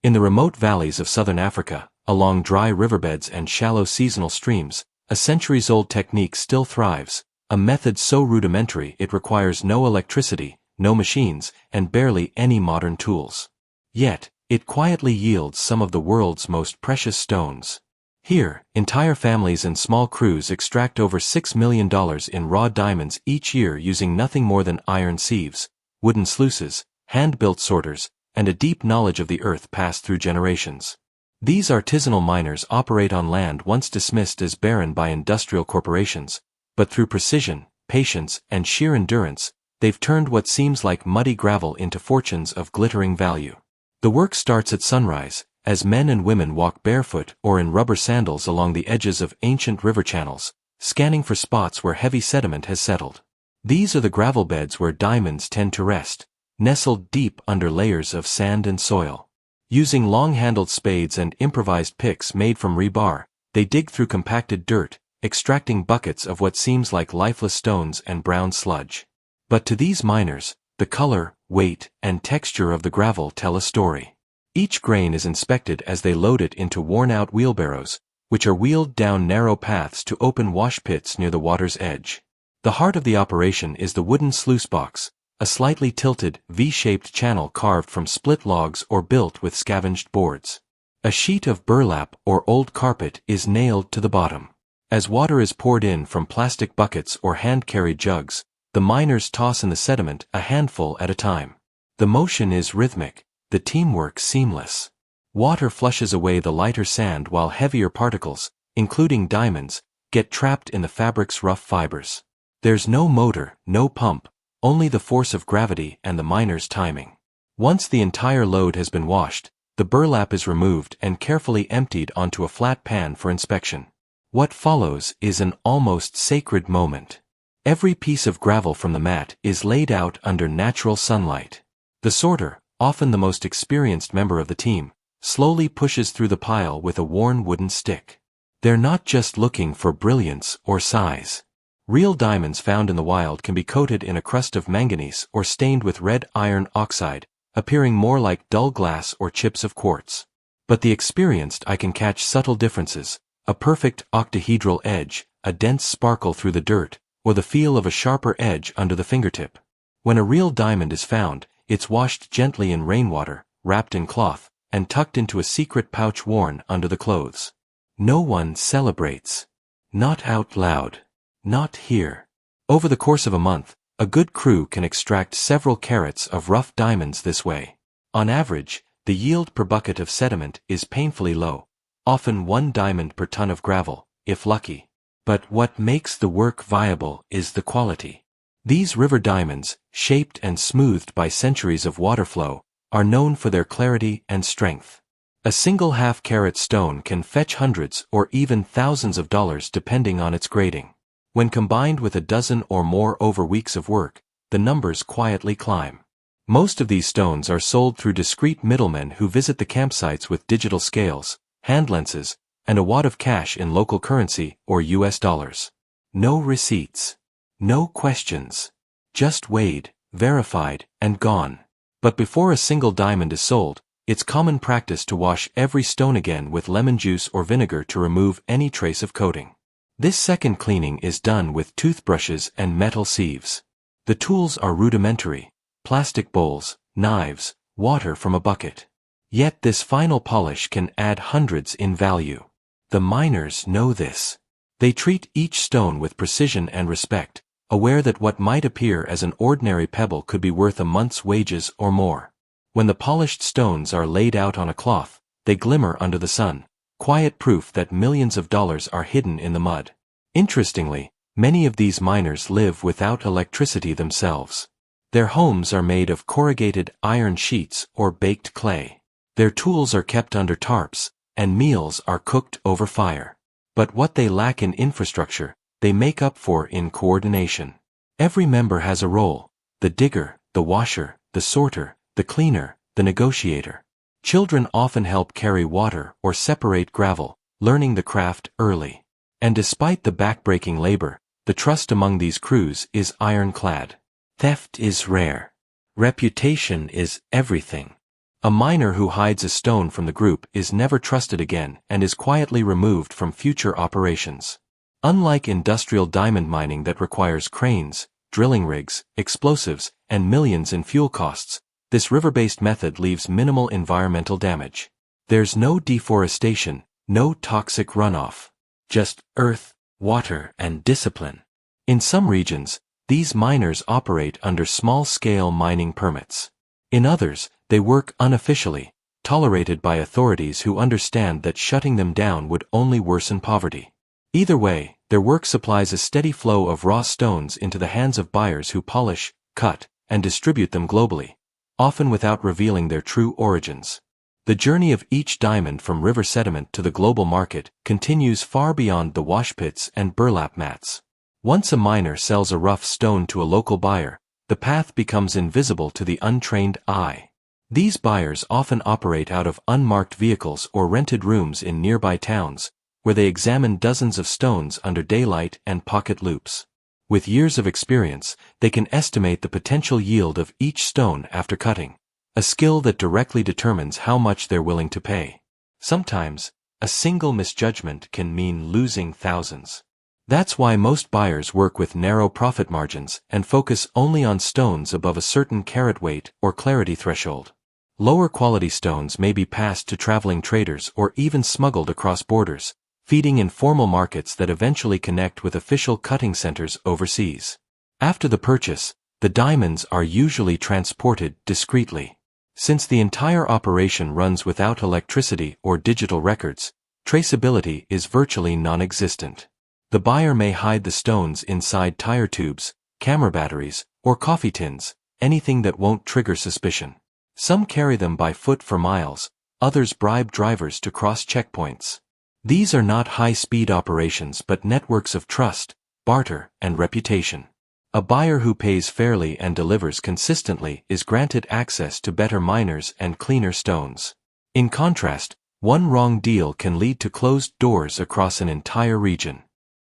In the remote valleys of southern Africa, along dry riverbeds and shallow seasonal streams, a centuries-old technique still thrives, a method so rudimentary it requires no electricity, no machines, and barely any modern tools. Yet, it quietly yields some of the world's most precious stones. Here, entire families and small crews extract over $6 million in raw diamonds each year using nothing more than iron sieves, wooden sluices, hand-built sorters, and a deep knowledge of the earth passed through generations. These artisanal miners operate on land once dismissed as barren by industrial corporations, but through precision, patience, and sheer endurance, they've turned what seems like muddy gravel into fortunes of glittering value. The work starts at sunrise, as men and women walk barefoot or in rubber sandals along the edges of ancient river channels, scanning for spots where heavy sediment has settled. These are the gravel beds where diamonds tend to rest, nestled deep under layers of sand and soil. Using long-handled spades and improvised picks made from rebar, they dig through compacted dirt, extracting buckets of what seems like lifeless stones and brown sludge. But to these miners, the color, weight, and texture of the gravel tell a story. Each grain is inspected as they load it into worn-out wheelbarrows, which are wheeled down narrow paths to open wash pits near the water's edge. The heart of the operation is the wooden sluice box, a slightly tilted, V-shaped channel carved from split logs or built with scavenged boards. A sheet of burlap or old carpet is nailed to the bottom. As water is poured in from plastic buckets or hand-carried jugs, the miners toss in the sediment a handful at a time. The motion is rhythmic, the teamwork seamless. Water flushes away the lighter sand while heavier particles, including diamonds, get trapped in the fabric's rough fibers. There's no motor, no pump, only the force of gravity and the miner's timing. Once the entire load has been washed, the burlap is removed and carefully emptied onto a flat pan for inspection. What follows is an almost sacred moment. Every piece of gravel from the mat is laid out under natural sunlight. The sorter, often the most experienced member of the team, slowly pushes through the pile with a worn wooden stick. They're not just looking for brilliance or size. Real diamonds found in the wild can be coated in a crust of manganese or stained with red iron oxide, appearing more like dull glass or chips of quartz. But the experienced eye can catch subtle differences, a perfect octahedral edge, a dense sparkle through the dirt, or the feel of a sharper edge under the fingertip. When a real diamond is found, it's washed gently in rainwater, wrapped in cloth, and tucked into a secret pouch worn under the clothes. No one celebrates. Not out loud. Not here. Over the course of a month, a good crew can extract several carats of rough diamonds this way. On average, the yield per bucket of sediment is painfully low, often 1 diamond per ton of gravel, if lucky. But what makes the work viable is the quality. These river diamonds, shaped and smoothed by centuries of water flow, are known for their clarity and strength. A single half-carat stone can fetch hundreds or even thousands of dollars depending on its grading. When combined with a dozen or more over weeks of work, the numbers quietly climb. Most of these stones are sold through discreet middlemen who visit the campsites with digital scales, hand lenses, and a wad of cash in local currency or US dollars. No receipts. No questions. Just weighed, verified, and gone. But before a single diamond is sold, it's common practice to wash every stone again with lemon juice or vinegar to remove any trace of coating. This second cleaning is done with toothbrushes and metal sieves. The tools are rudimentary: plastic bowls, knives, water from a bucket. Yet this final polish can add hundreds in value. The miners know this. They treat each stone with precision and respect, aware that what might appear as an ordinary pebble could be worth a month's wages or more. When the polished stones are laid out on a cloth, they glimmer under the sun, quiet proof that millions of dollars are hidden in the mud. Interestingly, many of these miners live without electricity themselves. Their homes are made of corrugated iron sheets or baked clay. Their tools are kept under tarps, and meals are cooked over fire. But what they lack in infrastructure, they make up for in coordination. Every member has a role: the digger, the washer, the sorter, the cleaner, the negotiator. Children often help carry water or separate gravel, learning the craft early. And despite the backbreaking labor, the trust among these crews is ironclad. Theft is rare. Reputation is everything. A miner who hides a stone from the group is never trusted again and is quietly removed from future operations. Unlike industrial diamond mining that requires cranes, drilling rigs, explosives, and millions in fuel costs, this river-based method leaves minimal environmental damage. There's no deforestation, no toxic runoff. Just earth, water, and discipline. In some regions, these miners operate under small-scale mining permits. In others, they work unofficially, tolerated by authorities who understand that shutting them down would only worsen poverty. Either way, their work supplies a steady flow of raw stones into the hands of buyers who polish, cut, and distribute them globally, often without revealing their true origins. The journey of each diamond from river sediment to the global market continues far beyond the wash pits and burlap mats. Once a miner sells a rough stone to a local buyer, the path becomes invisible to the untrained eye. These buyers often operate out of unmarked vehicles or rented rooms in nearby towns, where they examine dozens of stones under daylight and pocket loops. With years of experience, they can estimate the potential yield of each stone after cutting, a skill that directly determines how much they're willing to pay. Sometimes, a single misjudgment can mean losing thousands. That's why most buyers work with narrow profit margins and focus only on stones above a certain carat weight or clarity threshold. Lower quality stones may be passed to traveling traders or even smuggled across borders, feeding informal markets that eventually connect with official cutting centers overseas. After the purchase, the diamonds are usually transported discreetly. Since the entire operation runs without electricity or digital records, traceability is virtually non-existent. The buyer may hide the stones inside tire tubes, camera batteries, or coffee tins, anything that won't trigger suspicion. Some carry them by foot for miles, others bribe drivers to cross checkpoints. These are not high-speed operations but networks of trust, barter, and reputation. A buyer who pays fairly and delivers consistently is granted access to better miners and cleaner stones. In contrast, one wrong deal can lead to closed doors across an entire region.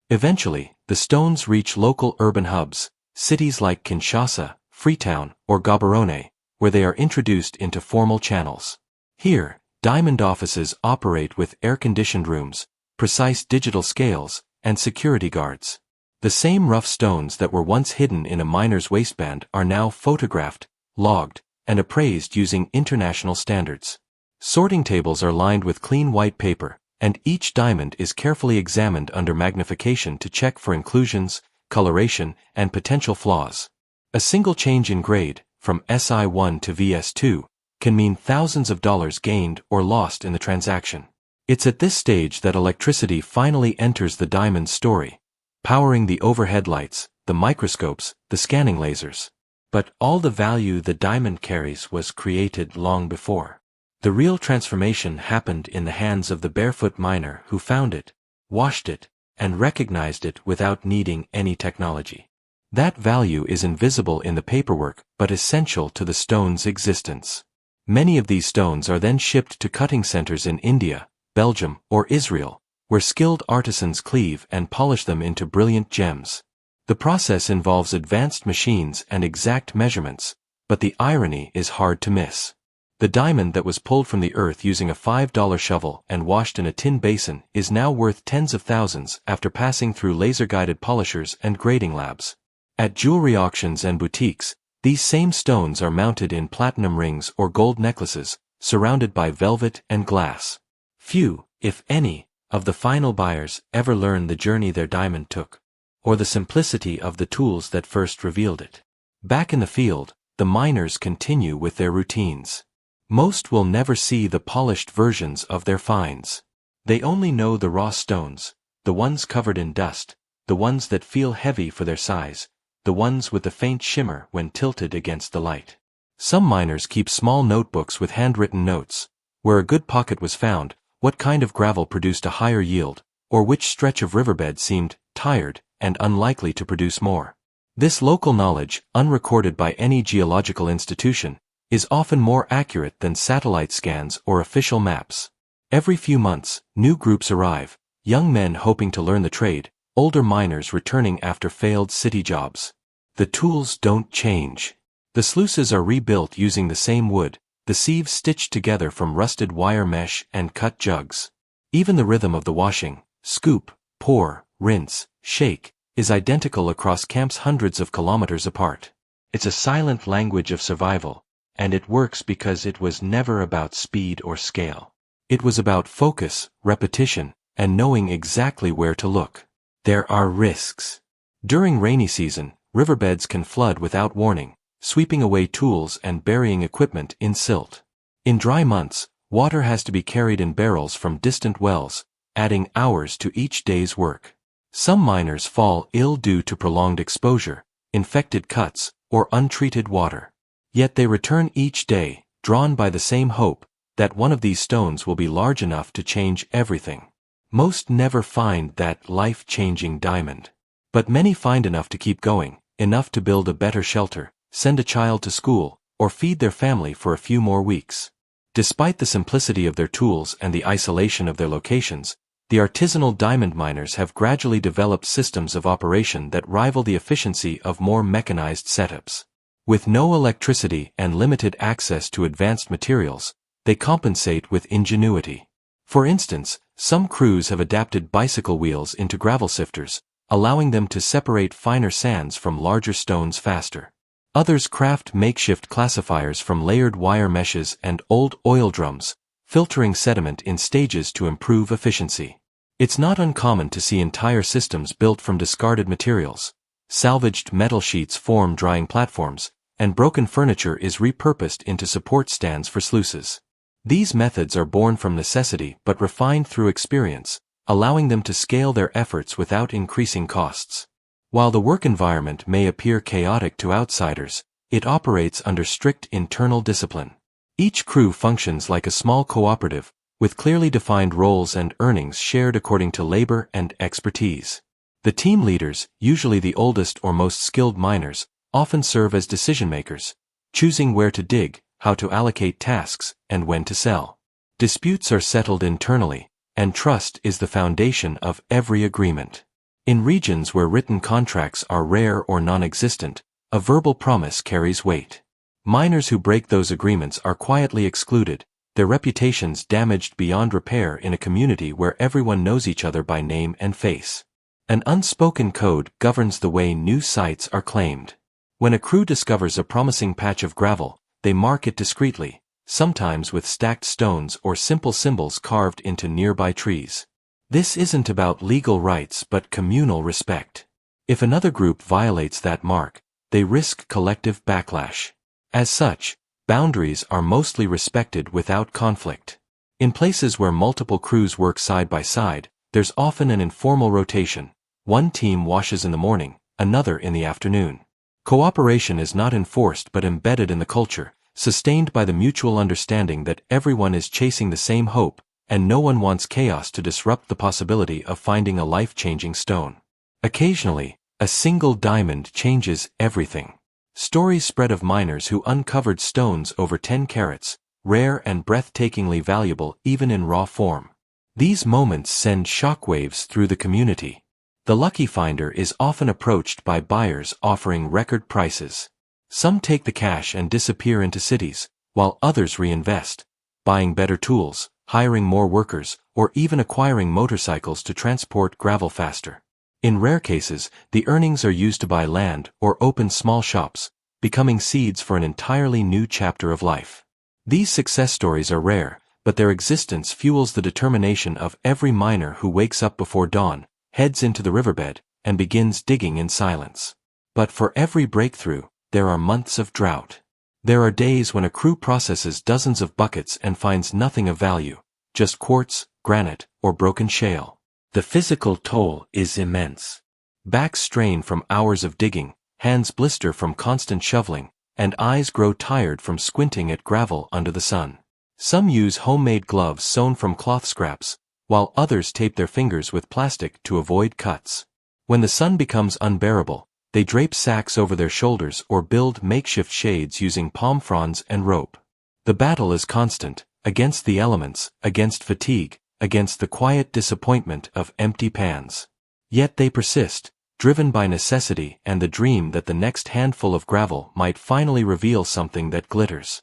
Eventually, the stones reach local urban hubs, cities like Kinshasa, Freetown, or Gaborone, where they are introduced into formal channels. Here, diamond offices operate with air-conditioned rooms, precise digital scales, and security guards. The same rough stones that were once hidden in a miner's waistband are now photographed, logged, and appraised using international standards. Sorting tables are lined with clean white paper, and each diamond is carefully examined under magnification to check for inclusions, coloration, and potential flaws. A single change in grade, from SI1 to VS2, can mean thousands of dollars gained or lost in the transaction. It's at this stage that electricity finally enters the diamond's story, powering the overhead lights, the microscopes, the scanning lasers. But all the value the diamond carries was created long before. The real transformation happened in the hands of the barefoot miner who found it, washed it, and recognized it without needing any technology. That value is invisible in the paperwork but essential to the stone's existence. Many of these stones are then shipped to cutting centers in India, Belgium, or Israel, where skilled artisans cleave and polish them into brilliant gems. The process involves advanced machines and exact measurements, but the irony is hard to miss. The diamond that was pulled from the earth using a $5 shovel and washed in a tin basin is now worth tens of thousands after passing through laser-guided polishers and grading labs. At jewelry auctions and boutiques, these same stones are mounted in platinum rings or gold necklaces, surrounded by velvet and glass. Few, if any, of the final buyers ever learn the journey their diamond took, or the simplicity of the tools that first revealed it. Back in the field, the miners continue with their routines. Most will never see the polished versions of their finds. They only know the raw stones, the ones covered in dust, the ones that feel heavy for their size, the ones with the faint shimmer when tilted against the light. Some miners keep small notebooks with handwritten notes, where a good pocket was found, what kind of gravel produced a higher yield, or which stretch of riverbed seemed tired and unlikely to produce more. This local knowledge, unrecorded by any geological institution, is often more accurate than satellite scans or official maps. Every few months, new groups arrive, young men hoping to learn the trade, older miners returning after failed city jobs. The tools don't change. The sluices are rebuilt using the same wood, the sieves stitched together from rusted wire mesh and cut jugs. Even the rhythm of the washing, scoop, pour, rinse, shake, is identical across camps hundreds of kilometers apart. It's a silent language of survival, and it works because it was never about speed or scale. It was about focus, repetition, and knowing exactly where to look. There are risks. During rainy season, riverbeds can flood without warning, sweeping away tools and burying equipment in silt. In dry months, water has to be carried in barrels from distant wells, adding hours to each day's work. Some miners fall ill due to prolonged exposure, infected cuts, or untreated water. Yet they return each day, drawn by the same hope that one of these stones will be large enough to change everything. Most never find that life-changing diamond. But many find enough to keep going, enough to build a better shelter, send a child to school, or feed their family for a few more weeks. Despite the simplicity of their tools and the isolation of their locations, the artisanal diamond miners have gradually developed systems of operation that rival the efficiency of more mechanized setups. With no electricity and limited access to advanced materials, they compensate with ingenuity. For instance, some crews have adapted bicycle wheels into gravel sifters, allowing them to separate finer sands from larger stones faster. Others craft makeshift classifiers from layered wire meshes and old oil drums, filtering sediment in stages to improve efficiency. It's not uncommon to see entire systems built from discarded materials. Salvaged metal sheets form drying platforms, and broken furniture is repurposed into support stands for sluices. These methods are born from necessity but refined through experience, allowing them to scale their efforts without increasing costs. While the work environment may appear chaotic to outsiders, it operates under strict internal discipline. Each crew functions like a small cooperative, with clearly defined roles and earnings shared according to labor and expertise. The team leaders, usually the oldest or most skilled miners, often serve as decision-makers, choosing where to dig, how to allocate tasks, and when to sell. Disputes are settled internally, and trust is the foundation of every agreement. In regions where written contracts are rare or non-existent, a verbal promise carries weight. Miners who break those agreements are quietly excluded, their reputations damaged beyond repair in a community where everyone knows each other by name and face. An unspoken code governs the way new sites are claimed. When a crew discovers a promising patch of gravel, they mark it discreetly, sometimes with stacked stones or simple symbols carved into nearby trees. This isn't about legal rights but communal respect. If another group violates that mark, they risk collective backlash. As such, boundaries are mostly respected without conflict. In places where multiple crews work side by side, there's often an informal rotation. One team washes in the morning, another in the afternoon. Cooperation is not enforced but embedded in the culture, sustained by the mutual understanding that everyone is chasing the same hope, and no one wants chaos to disrupt the possibility of finding a life-changing stone. Occasionally, a single diamond changes everything. Stories spread of miners who uncovered stones over 10 carats, rare and breathtakingly valuable even in raw form. These moments send shockwaves through the community. The lucky finder is often approached by buyers offering record prices. Some take the cash and disappear into cities, while others reinvest, buying better tools, hiring more workers, or even acquiring motorcycles to transport gravel faster. In rare cases, the earnings are used to buy land or open small shops, becoming seeds for an entirely new chapter of life. These success stories are rare, but their existence fuels the determination of every miner who wakes up before dawn, heads into the riverbed, and begins digging in silence. But for every breakthrough, there are months of drought. There are days when a crew processes dozens of buckets and finds nothing of value, just quartz, granite, or broken shale. The physical toll is immense. Backs strain from hours of digging, hands blister from constant shoveling, and eyes grow tired from squinting at gravel under the sun. Some use homemade gloves sewn from cloth scraps, while others tape their fingers with plastic to avoid cuts. When the sun becomes unbearable, they drape sacks over their shoulders or build makeshift shades using palm fronds and rope. The battle is constant, against the elements, against fatigue, against the quiet disappointment of empty pans. Yet they persist, driven by necessity and the dream that the next handful of gravel might finally reveal something that glitters.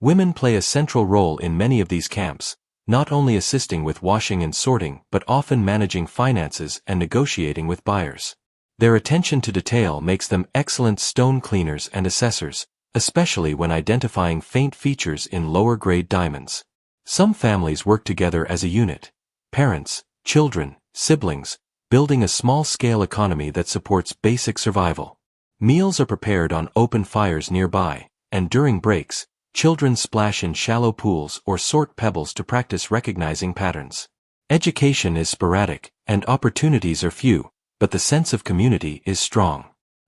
Women play a central role in many of these camps, not only assisting with washing and sorting but often managing finances and negotiating with buyers. Their attention to detail makes them excellent stone cleaners and assessors, especially when identifying faint features in lower-grade diamonds. Some families work together as a unit: parents, children, siblings, building a small-scale economy that supports basic survival. Meals are prepared on open fires nearby, and during breaks, children splash in shallow pools or sort pebbles to practice recognizing patterns. Education is sporadic, and opportunities are few, but the sense of community is strong.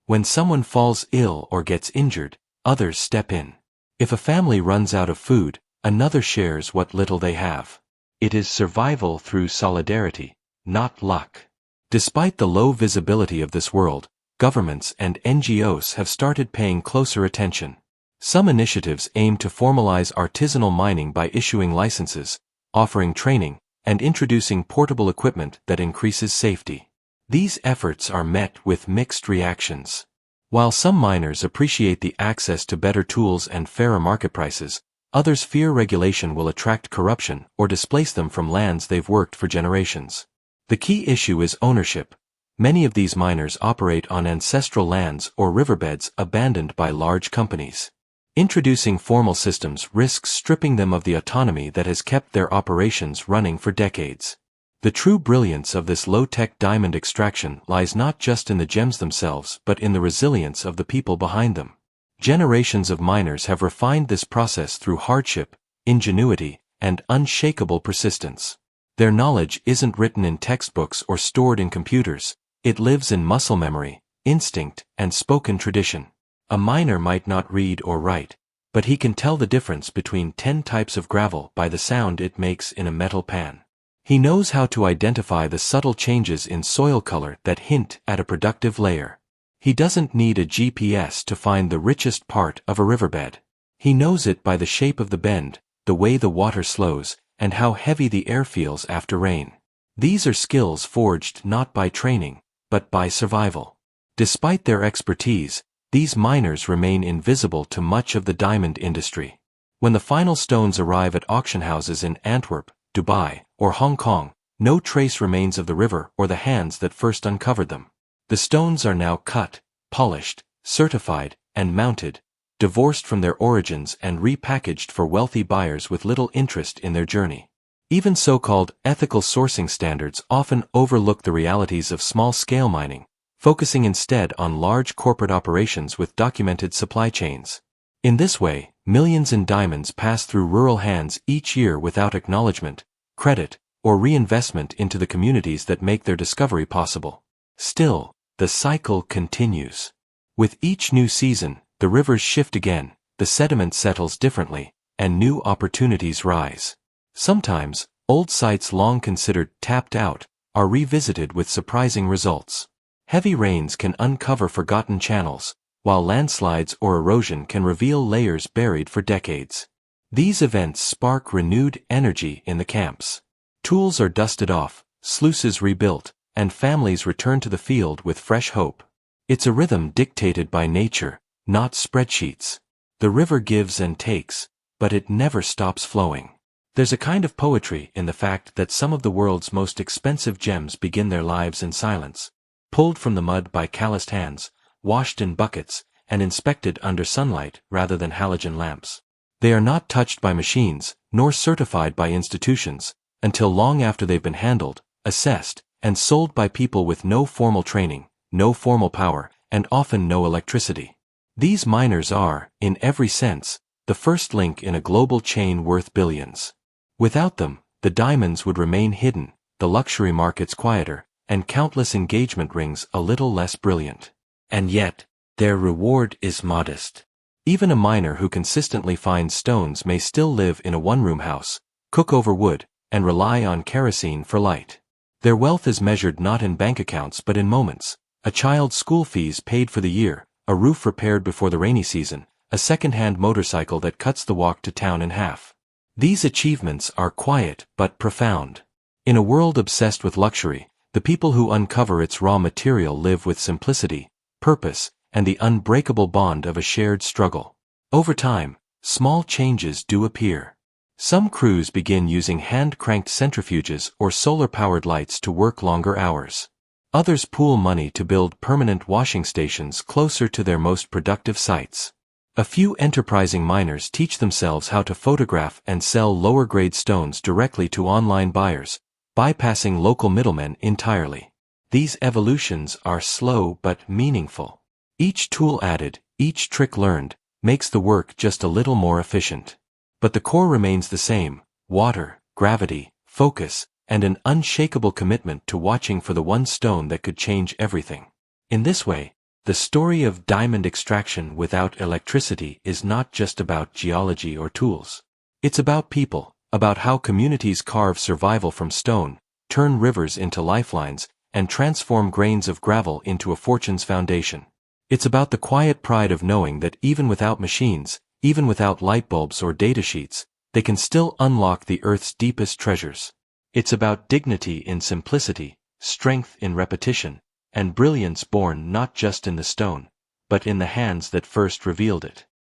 When someone falls ill or gets injured, others step in. If a family runs out of food, another shares what little they have. It is survival through solidarity, not luck. Despite the low visibility of this world, governments and NGOs have started paying closer attention. Some initiatives aim to formalize artisanal mining by issuing licenses, offering training, and introducing portable equipment that increases safety. These efforts are met with mixed reactions. While some miners appreciate the access to better tools and fairer market prices, others fear regulation will attract corruption or displace them from lands they've worked for generations. The key issue is ownership. Many of these miners operate on ancestral lands or riverbeds abandoned by large companies. Introducing formal systems risks stripping them of the autonomy that has kept their operations running for decades. The true brilliance of this low-tech diamond extraction lies not just in the gems themselves but in the resilience of the people behind them. Generations of miners have refined this process through hardship, ingenuity, and unshakable persistence. Their knowledge isn't written in textbooks or stored in computers, it lives in muscle memory, instinct, and spoken tradition. A miner might not read or write, but he can tell the difference between 10 types of gravel by the sound it makes in a metal pan. He knows how to identify the subtle changes in soil color that hint at a productive layer. He doesn't need a GPS to find the richest part of a riverbed. He knows it by the shape of the bend, the way the water slows, and how heavy the air feels after rain. These are skills forged not by training, but by survival. Despite their expertise, these miners remain invisible to much of the diamond industry. When the final stones arrive at auction houses in Antwerp, Dubai, or Hong Kong, no trace remains of the river or the hands that first uncovered them. The stones are now cut, polished, certified, and mounted, divorced from their origins and repackaged for wealthy buyers with little interest in their journey. Even so-called ethical sourcing standards often overlook the realities of small-scale mining, focusing instead on large corporate operations with documented supply chains. In this way, millions in diamonds pass through rural hands each year without acknowledgement, credit, or reinvestment into the communities that make their discovery possible. Still, the cycle continues. With each new season, the rivers shift again, the sediment settles differently, and new opportunities rise. Sometimes, old sites long considered tapped out are revisited with surprising results. Heavy rains can uncover forgotten channels, while landslides or erosion can reveal layers buried for decades. These events spark renewed energy in the camps. Tools are dusted off, sluices rebuilt, and families return to the field with fresh hope. It's a rhythm dictated by nature, not spreadsheets. The river gives and takes, but it never stops flowing. There's a kind of poetry in the fact that some of the world's most expensive gems begin their lives in silence, pulled from the mud by calloused hands, washed in buckets, and inspected under sunlight rather than halogen lamps. They are not touched by machines, nor certified by institutions, until long after they've been handled, assessed, and sold by people with no formal training, no formal power, and often no electricity. These miners are, in every sense, the first link in a global chain worth billions. Without them, the diamonds would remain hidden, the luxury markets quieter, and countless engagement rings a little less brilliant. And yet, their reward is modest. Even a miner who consistently finds stones may still live in a one-room house, cook over wood, and rely on kerosene for light. Their wealth is measured not in bank accounts but in moments: a child's school fees paid for the year, a roof repaired before the rainy season, a second-hand motorcycle that cuts the walk to town in half. These achievements are quiet but profound. In a world obsessed with luxury, the people who uncover its raw material live with simplicity, purpose, and the unbreakable bond of a shared struggle. Over time, small changes do appear. Some crews begin using hand-cranked centrifuges or solar-powered lights to work longer hours. Others pool money to build permanent washing stations closer to their most productive sites. A few enterprising miners teach themselves how to photograph and sell lower-grade stones directly to online buyers, bypassing local middlemen entirely. These evolutions are slow but meaningful. Each tool added, each trick learned, makes the work just a little more efficient. But the core remains the same: water, gravity, focus, and an unshakable commitment to watching for the one stone that could change everything. In this way, the story of diamond extraction without electricity is not just about geology or tools. It's about people, about how communities carve survival from stone, turn rivers into lifelines, and transform grains of gravel into a fortune's foundation. It's about the quiet pride of knowing that even without machines, even without light bulbs or datasheets, they can still unlock the Earth's deepest treasures. It's about dignity in simplicity, strength in repetition, and brilliance born not just in the stone, but in the hands that first revealed it.